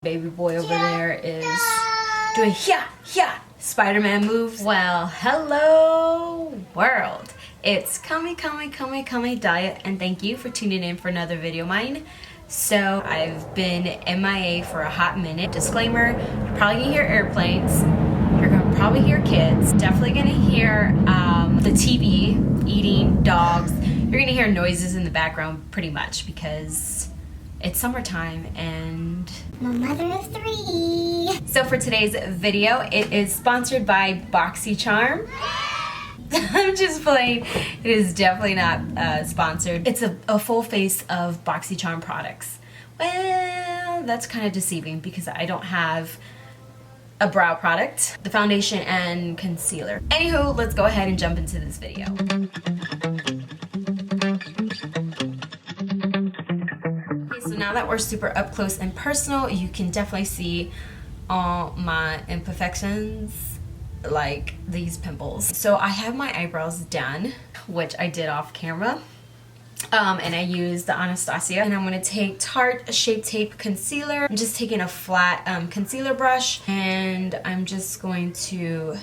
Baby boy over there is doing Spider-Man moves. Well, hello world. It's Kami Diet, and thank you for tuning in for another video of mine. So I've been MIA for a hot minute. Disclaimer, you're probably gonna hear airplanes. You're gonna probably hear kids. Definitely gonna hear the TV, eating, dogs. You're gonna hear noises in the background pretty much because it's summertime and I'm a mother of 3. So for today's video, it is sponsored by Boxycharm. I'm just playing. It is definitely not sponsored. It's a full face of Boxycharm products. Well, that's kind of deceiving because I don't have a brow product, the foundation and concealer. Anywho, let's go ahead and jump into this video. So now that we're super up close and personal, you can definitely see all my imperfections, like these pimples. So I have my eyebrows done, which I did off camera. And I used the Anastasia, and I'm going to take Tarte Shape Tape Concealer. I'm just taking a flat concealer brush, and I'm just going to,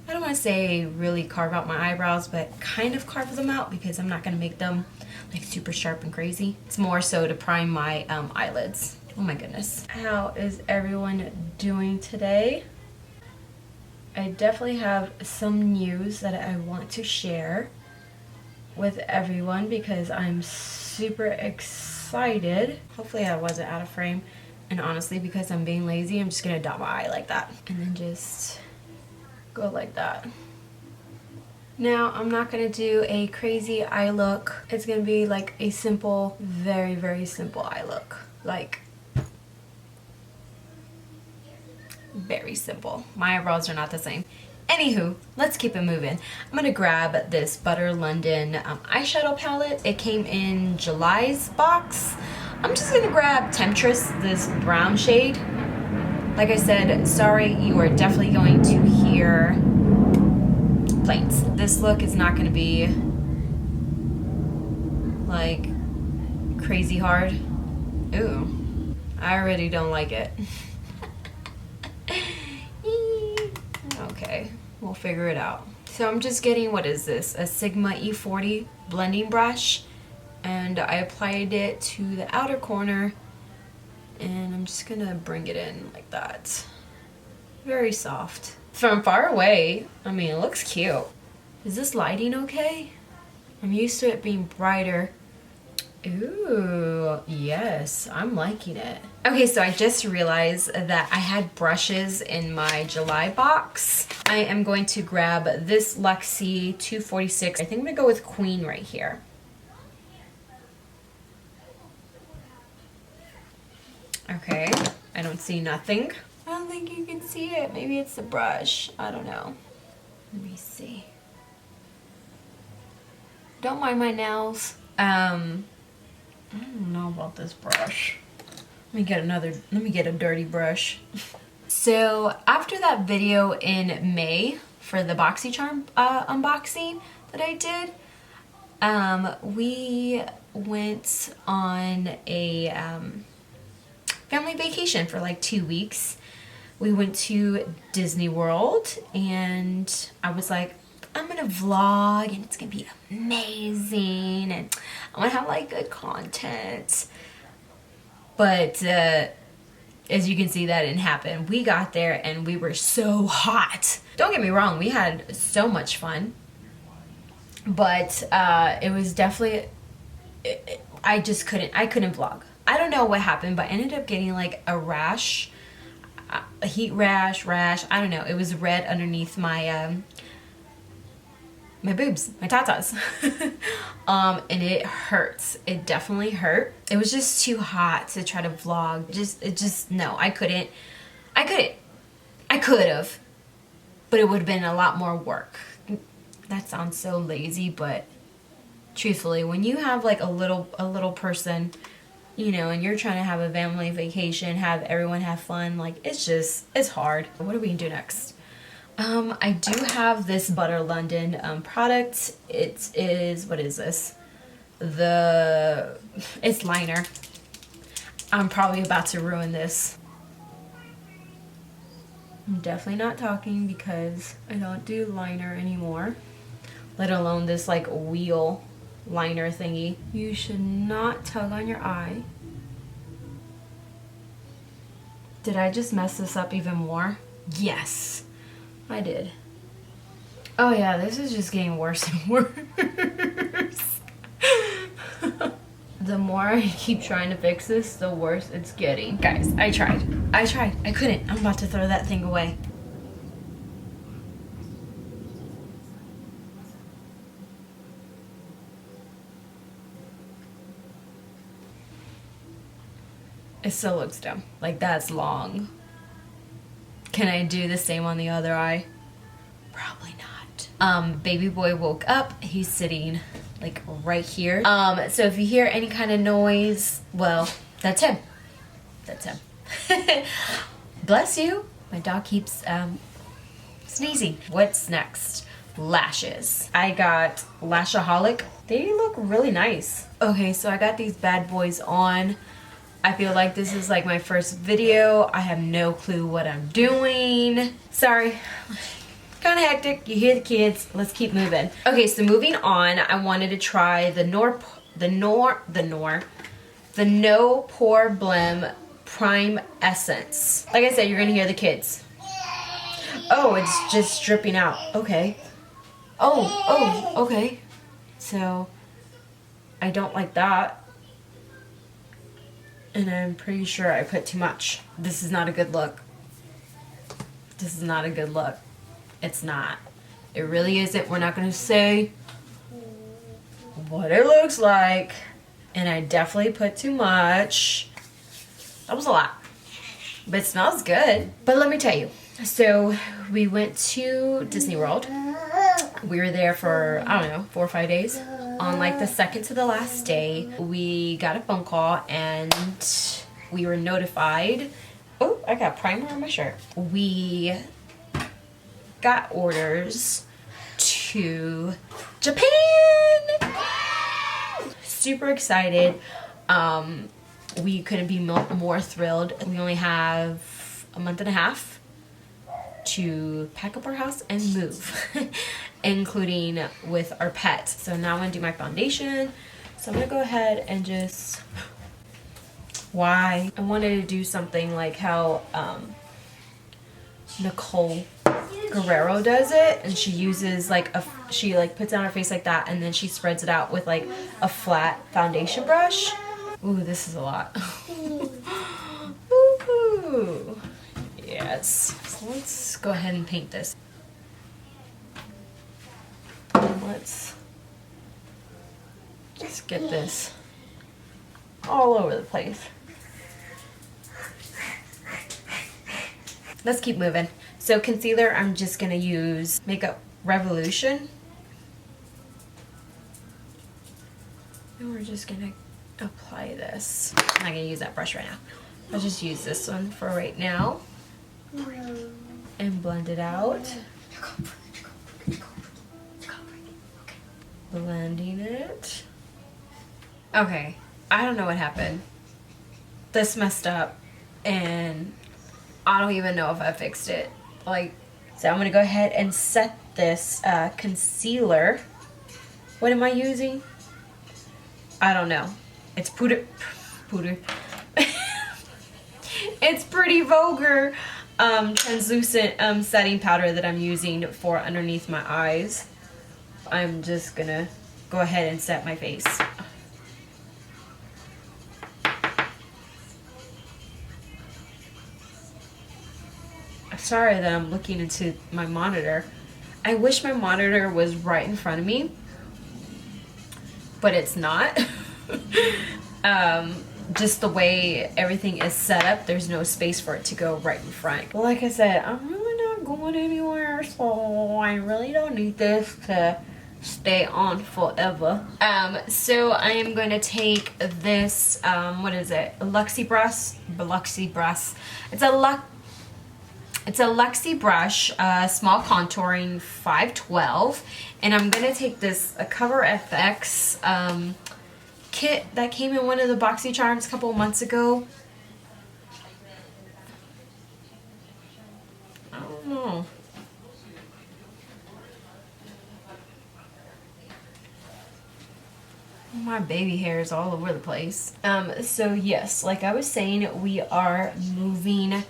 I don't want to say really carve out my eyebrows, but kind of carve them out because I'm not going to make them like super sharp and crazy. It's more so to prime my eyelids. Oh my goodness. How is everyone doing today? I definitely have some news that I want to share with everyone because I'm super excited. Hopefully I wasn't out of frame. And honestly, because I'm being lazy, I'm just gonna dot my eye like that. And then just go like that. Now, I'm not gonna do a crazy eye look. It's gonna be like a simple, very, very simple eye look. Like, very simple. My eyebrows are not the same. Anywho, let's keep it moving. I'm gonna grab this Butter London eyeshadow palette. It came in July's box. I'm just gonna grab Temptress, this brown shade. Like I said, sorry, you are definitely going to hear planes. This look is not gonna be like crazy hard. Ooh, I already don't like it. Okay, we'll figure it out. So I'm just getting, what is this? A Sigma E40 blending brush, and I applied it to the outer corner, and I'm just gonna bring it in like that. Very soft. From far away, I mean, it looks cute. Is this lighting okay? I'm used to it being brighter. Ooh, yes, I'm liking it. Okay, so I just realized that I had brushes in my July box. I am going to grab this Luxie 246. I think I'm gonna go with Queen right here. Okay, I don't see nothing. I don't think you can see it. Maybe it's the brush. I don't know. Let me see. Don't mind my nails. I don't know about this brush. Let me get a dirty brush. So after that video in May for the Boxycharm unboxing that I did, we went on a family vacation for like 2 weeks. We went to Disney World, and I was like, I'm gonna vlog and it's gonna be amazing and I'm gonna have like good content. But as you can see, that didn't happen. We got there and we were so hot. Don't get me wrong, we had so much fun. But it was definitely, I couldn't vlog. I don't know what happened, but I ended up getting like a rash, a heat rash, I don't know. It was red underneath my my boobs, my tatas. And it hurts. It definitely hurt. It was just too hot to try to vlog. No, I couldn't. I could have, but it would have been a lot more work. That sounds so lazy, but truthfully, when you have like a little person, you know, and you're trying to have a family vacation, have everyone have fun, like it's hard. What are we gonna do next? I do have this Butter London product. It is, what is this? It's liner. I'm probably about to ruin this. I'm definitely not talking because I don't do liner anymore. Let alone this like wheel liner thingy. You should not tug on your eye. Did I just mess this up even more? Yes, I did. Oh yeah, this is just getting worse and worse. The more I keep trying to fix this, the worse it's getting. Guys, I tried. I couldn't. I'm about to throw that thing away. It still looks dumb. Like, that's long. Can I do the same on the other eye? Probably not. Baby boy woke up. He's sitting like right here. So if you hear any kind of noise, well, that's him. That's him. Bless you. My dog keeps sneezing. What's next? Lashes. I got Lashaholic. They look really nice. Okay, so I got these bad boys on. I feel like this is like my first video. I have no clue what I'm doing. Sorry. Kind of hectic. You hear the kids. Let's keep moving. Okay, so moving on, I wanted to try the No Pore Blem Prime Essence. Like I said, you're gonna hear the kids. Oh, it's just dripping out. Okay. Oh, okay. So, I don't like that. And I'm pretty sure I put too much. This is not a good look. This is not a good look. It's not. It really isn't. We're not going to say what it looks like. And I definitely put too much. That was a lot. But it smells good. But let me tell you. So we went to Disney World. We were there for, I don't know, 4 or 5 days. On like the second to the last day, we got a phone call and we were notified. Oh, I got primer on my shirt. We got orders to Japan. Super excited. We couldn't be more thrilled. We only have a month and a half to pack up our house and move, including with our pet. So now I'm gonna do my foundation. So I'm gonna go ahead and just, I wanted to do something like how Nicole Guerrero does it, and she uses like she like puts it on her face like that, and then she spreads it out with like a flat foundation brush. Ooh, this is a lot. Ooh. Yes. So let's go ahead and paint this. Let's just get this all over the place. Let's keep moving. So concealer, I'm just gonna use Makeup Revolution. And we're just gonna apply this. I'm not gonna use that brush right now. I'll just use this one for right now. And blend it out. Blending it. Okay, I don't know what happened. This messed up and I don't even know if I fixed it. Like, so I'm gonna go ahead and set this concealer. What am I using? I don't know. It's puder. It's Pretty Vulgar translucent setting powder that I'm using for underneath my eyes. I'm just gonna go ahead and set my face. I'm sorry that I'm looking into my monitor. I wish my monitor was right in front of me, but it's not. Just the way everything is set up, there's no space for it to go right in front. But like I said, I'm really not going anywhere, so I really don't need this to stay on forever. So I am going to take this, what is it? Luxie brush. It's a Luxie brush, small contouring 512, and I'm gonna take this Cover FX kit that came in one of the Boxycharms a couple of months ago. My baby hair is all over the place. So yes, like I was saying, we are moving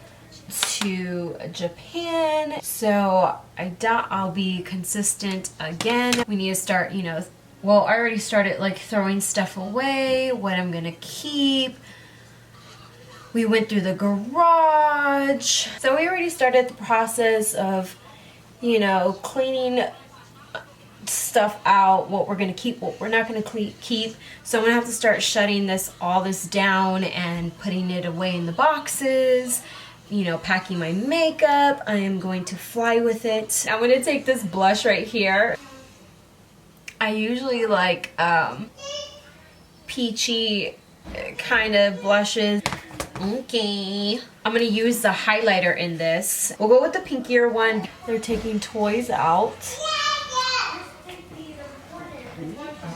to Japan, so I doubt I'll be consistent again. We need to start, you know, well, I already started like throwing stuff away, what I'm gonna keep. We went through the garage. So we already started the process of, you know, cleaning stuff out, what we're gonna keep, what we're not gonna keep. So I'm gonna have to start shutting all this down and putting it away in the boxes, you know, packing my makeup. I am going to fly with it. I'm gonna take this blush right here. I usually like peachy kind of blushes. Okay, I'm gonna use the highlighter in this. We'll go with the pinkier one. They're taking toys out.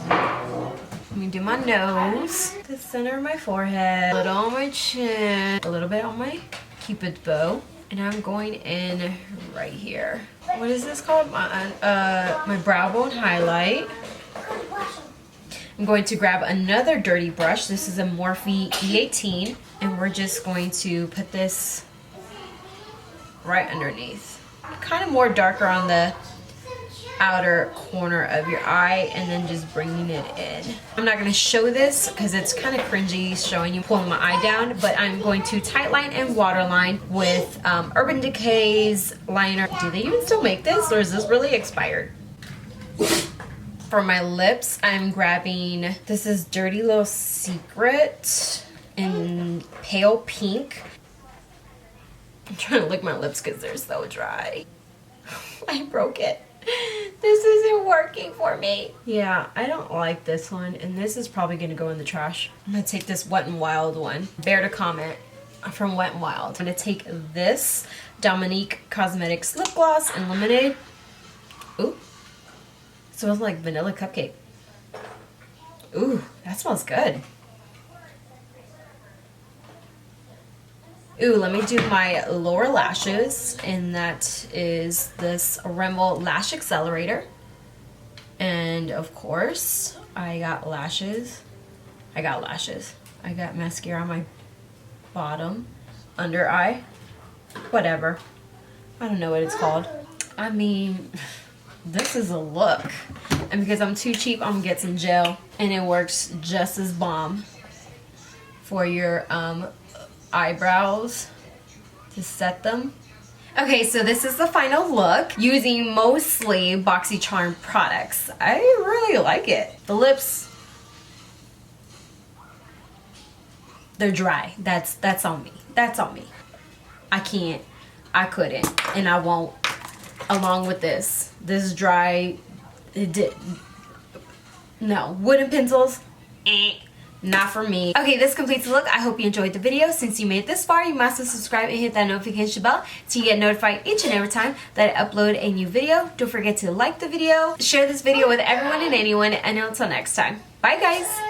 Let me do my nose, the center of my forehead, a little on my chin, a little bit on my cupid's bow, and I'm going in right here. What is this called? My brow bone highlight. I'm going to grab another dirty brush. This is a Morphe E18, and we're just going to put this right underneath. Kind of more darker on the outer corner of your eye, and then just bringing it in. I'm not going to show this because it's kind of cringy showing you pulling my eye down, but I'm going to tightline and waterline with Urban Decay's liner. Do they even still make this, or is this really expired? For my lips, I'm grabbing, this is Dirty Little Secret in pale pink. I'm trying to lick my lips because they're so dry. I broke it. This isn't working for me. Yeah, I don't like this one, and this is probably gonna go in the trash. I'm gonna take this Wet n Wild one. Bear to comment from Wet n Wild. I'm gonna take this Dominique Cosmetics lip gloss in Lemonade. Ooh, smells like vanilla cupcake. Ooh, that smells good. Ooh, let me do my lower lashes, and that is this Rimmel Lash Accelerator. And of course, I got lashes. I got mascara on my bottom, under eye, whatever. I don't know what it's called. I mean, this is a look. And because I'm too cheap, I'm gonna get some gel, and it works just as bomb for your eyebrows to set them. Okay, so this is the final look using mostly Boxycharm products. I really like it. The lips, they're dry. That's on me. That's on me. I couldn't, and I won't. Along with this dry, no, wooden pencils, not for me. Okay, this completes the look. I hope you enjoyed the video. Since you made it this far, you must subscribe and hit that notification bell to get notified each and every time that I upload a new video. Don't forget to like the video, share this video with everyone and anyone, and until next time. Bye guys!